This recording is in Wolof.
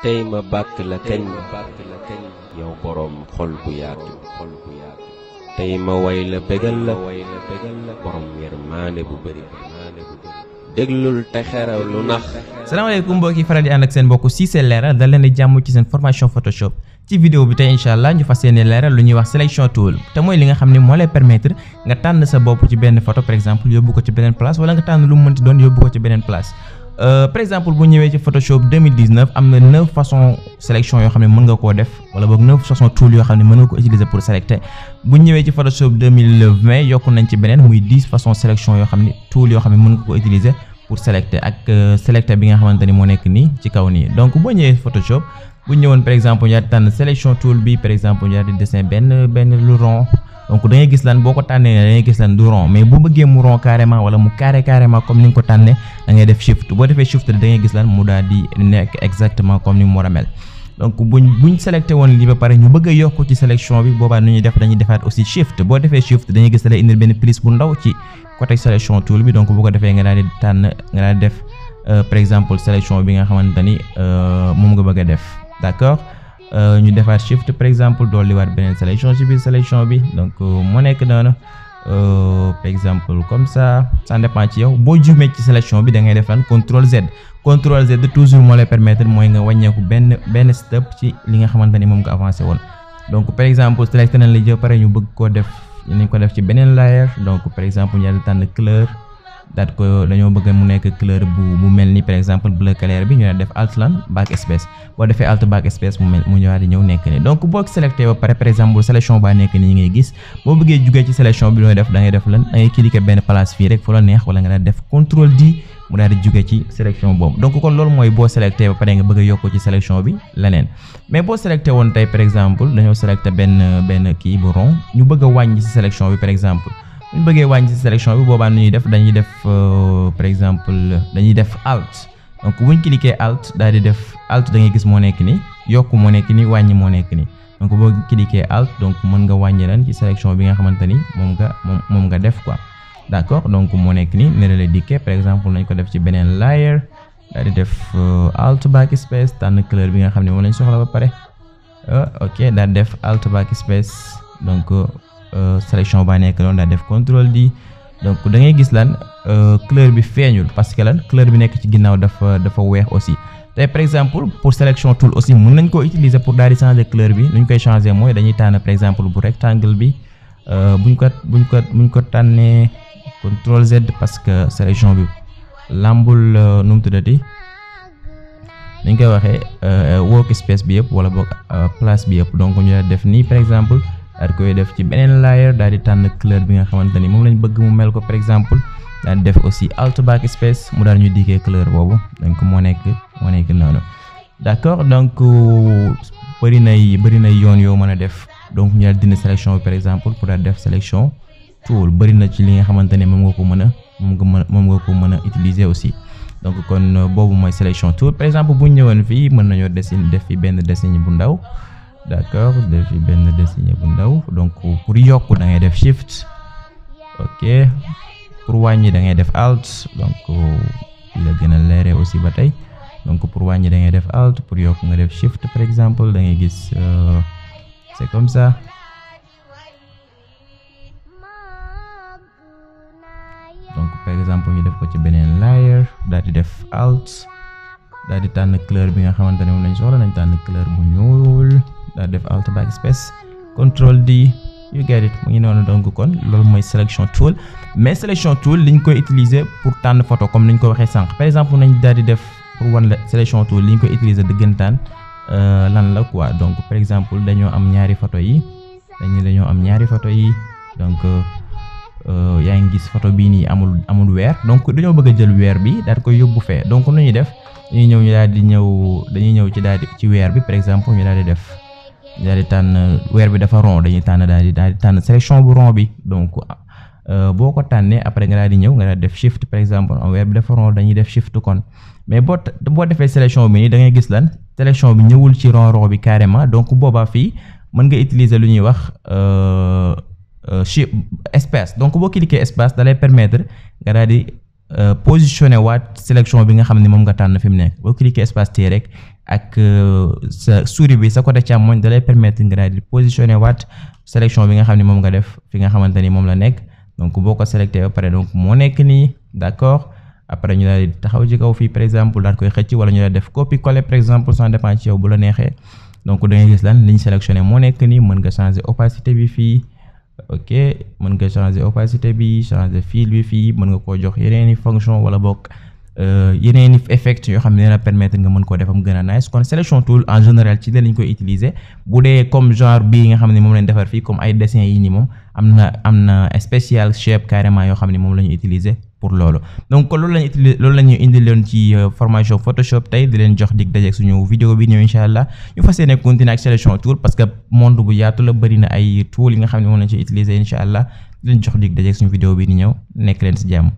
tey ma bàkk la kañ yow boroom xol bu yaatu tey ma way la bégal la boroom yërmande bu bëri déglul te xeraw lu nax. salaamaaleykum mbokk yi faral di ànd ak seen mbokk Cissé Leral dal leen di jàmm ci seen formation Photoshop. ci vidéo bi tey incha allah ñu fas yéene leeral lu ñuy wax sélection tool te mooy li nga xam ne moo lay permettre nga tànn sa bopp ci benn photo par exemple yóbbu ko ci beneen place wala nga tànn lu mu mënti doon yóbbu ko ci beneen place. par exemple bu ñëwee ci Photoshop 2019 am na 9 façons sélection yoo xam ne mën nga koo def wala boog 9 façons tool yoo xam ne mën nga ko utiliser pour sélecter. bu ñëwee ci Photoshop 2020 yokk nañ ci beneen muy 10 façons sélection yoo xam ne tool yoo xam ne mën nga ko utiliser pour sélecter ak sélecter bi nga xamante ni moo nekk nii ci kaw nii. donc boo ñëwee Photoshop bu ñëwoon par exemple ñu daal di tànn sélection tool bi par exemple ñu daal di dessin benn lu rond. donc da ngay gis lan boo ko tànnee da ngay gis lan du rond mais bu bëggee mu rond carrément wala mu carrément comme ni nga ko tànnee da ngay def shift boo defee shift da ngay gis lan mu daal di nekk exactement comme ni mu war a mel. donc buñ sélecté woon lii ba pare ñu bëgg a yokk ci sélection bi boobaa nu ñuy def dañuy defaat aussi shift boo defee shift dañuy gis da lay indil benn plus bu ndaw ci côté sélection tool bi donc bu ko defee nga daal di tànn nga daal di def par exemple sélection bi nga xamante ni moom nga bëgg a def d'accord. ñu defaat shift par exemple dool li waat beneen sélection ci biir sélection bi donc moo nekk noonu par exemple comme ça dépend ci yow boo juumee ci sélection bi da ngay def lan CTRL Z toujours moo lay permettre mooy nga wàññeeku benn step ci li nga xamante ni moom nga avancé woon. donc par exemple sélectionné nañ la jël pare ñu bëgg koo def nañ ko def ci beneen layer donc par exemple ñu daal tànn couleur daat ko dañoo bëgg mu nekk couleur bu mel ni par exemple bleu clair bi ñu def alt lan backspace boo defee alt backspace mu ñëwaat di ñëw nekk ni donc boo sélecté ba pare par exemple sélection baa nekk nii ngay gis boo bëggee jugee ci sélection bi looy def da ngay def lan da ngay cliquer benn place fii rek fu la neex wala nga daal def CTRL D mu daal di jugee ci sélection boobu. donc kon loolu mooy boo sélecté ba pare nga bëgg a yokk ci sélection bi leneen mais boo sélecté woon tey par exemple dañoo sélecté benn kii bu rond ñu bëgg a wàññi ci sélection bi par exemple. bu ñu bëggee wàññi ci sélection bi boobaa nu ñuy def dañuy def par exemple dañuy def alt donc bu ñu cliquer alt daal di def alt da ngay gis moo nekk ni yokk moo nekk ni wàññi moo nekk ni donc boo cliquer alt donc mën nga wàññi lan ci sélection bi nga xamante ni moom nga def quoi d'accord. donc moo nekk ni ne la dikkee par exemple nañ ko def ci beneen layer daal di def alt backspace tànn couleur bi nga xam ne moom lañ soxla ba pare ok daal di def alt backspace donc. sélection baa nekk noonu daal def CTRL D donc da ngay gis lan couleur bi feeñul parce que lan couleur bi nekk ci ginnaaw dafa weex aussi te par exemple pour sélection tool aussi mën nañ koo utiliser pour daal di changer couleur bi nuñ koy changer mooy dañuy tànn par exemple bu rectangle bi buñ ko tànnee CTRL Z parce que sélection bi lambul nu mu tuddati dañ koy waxee workspace bi yëpp wala boog place bi yëpp donc ñu def nii par exemple. daal koy def ci beneen layer daal di tànn couleur bi nga xamante ni moom lañ bëgg mu mel ko par exemple daal di def aussi alt backspace mu daal ñuy dikkee couleur boobu donc moo nekk noonu d'accord. donc bëri na yoon yoo mën a def donc ñu daal dindi sélection bi par exemple pour daal def sélection tool bëri na ci li nga xamante ne moom nga ko mën a utiliser aussi. donc kon boobu mooy sélection tool par exemple bu ñu ñëwoon fii mën nañoo def fi benn dessin bu ndaw. d'accord def fi benn dessin bu ndaw donc pour yokk da ngay def shift ok pour wàññi da ngay def alt donc fii la gën a leere aussi ba tey donc pour wàññi da ngay def alt pour yokk nga def shift par exemple da ngay gis c'est comme ça. donc par exemple ñu def ko ci beneen layer daal di def alt daal di tànn couleur bi nga xamante ne moom lañ soxla nañ tànn couleur bu ñuul. daal def alt backspace CTRL D you get it mu ngi noonu donc kon loolu mooy sélection tool mais sélection tool liñ koy utiliser pour tànn photo comme niñ ko waxee sànq par exemple nañ daal di def pour wan la sélection tool liñ koy utiliser dëggantaan lan la quoi donc par exemple dañoo am ñaari photo yi donc yaa ngi gis photo bii nii amul weer donc dañoo bëgg a jël weer bi daal di koy yóbbu fee donc nu ñuy def dañuy ñëw ci weer bi par exemple ñu daal di def. daal di tànn weer bi dafa rond dañuy tànn daal di tànn sélection bu rond bi donc boo ko tànnee après nga daal di ñëw nga daal def shift par exemple weer bi dafa rond dañuy def shift kon mais boo defee sélection bi nii da ngay gis lan sélection bi ñëwul ci rond bi carrément donc boobaa fii mën nga utiliser lu ñuy wax espace donc boo cliquer espace da lay permettre nga daal di positionné waat sélection bi nga xam ne moom nga tànn fi mu nekk boo cliquer espace T rek ak sa souris bi sa côté càmmoñ da lay permettre nga daal di positionné waat sélection bi nga xam ne moom nga def fi nga xamante ni moom la nekk donc boo ko sélecté ba pare donc moo nekk nii d'accord après ñu daal di taxaw ci kaw fii par exemple daal koy xëcc wala ñu daal def copier coller par exemple ça dépend ci yow bu la neexee donc da ngay gis lan li ñu sélectionné moo nekk nii mën nga changer opacité bi fii ok mën nga changer opacité bi changer fil bi fii mën nga koo jox yeneeni fonction wala bokk yeneeni effect yoo xam ne dina permettre nga mën koo defam gën a nice kon selection tool en général ci lañ koy utiliser bu dee comme genre bii nga xam ne moom lañ defar fii comme ay dessin yi ni moom am na spécial shape carrément yoo xam ne moom la ñu utiliser pour loolu donc loolu lañu utiliser loolu la ñu indi leen ci formation Photoshop tey di leen jox dig dajeeg suñu vidéo bi ñëw incha allah ñu fas yéene continuer ak selection tool parce que monde bu yaatu la bëri na ay tool yi nga xam ne moom lañ ci utiliser incha allah di leen jox dig dajeeg suñu vidéo bi ni ñëw nekk leen si jàmm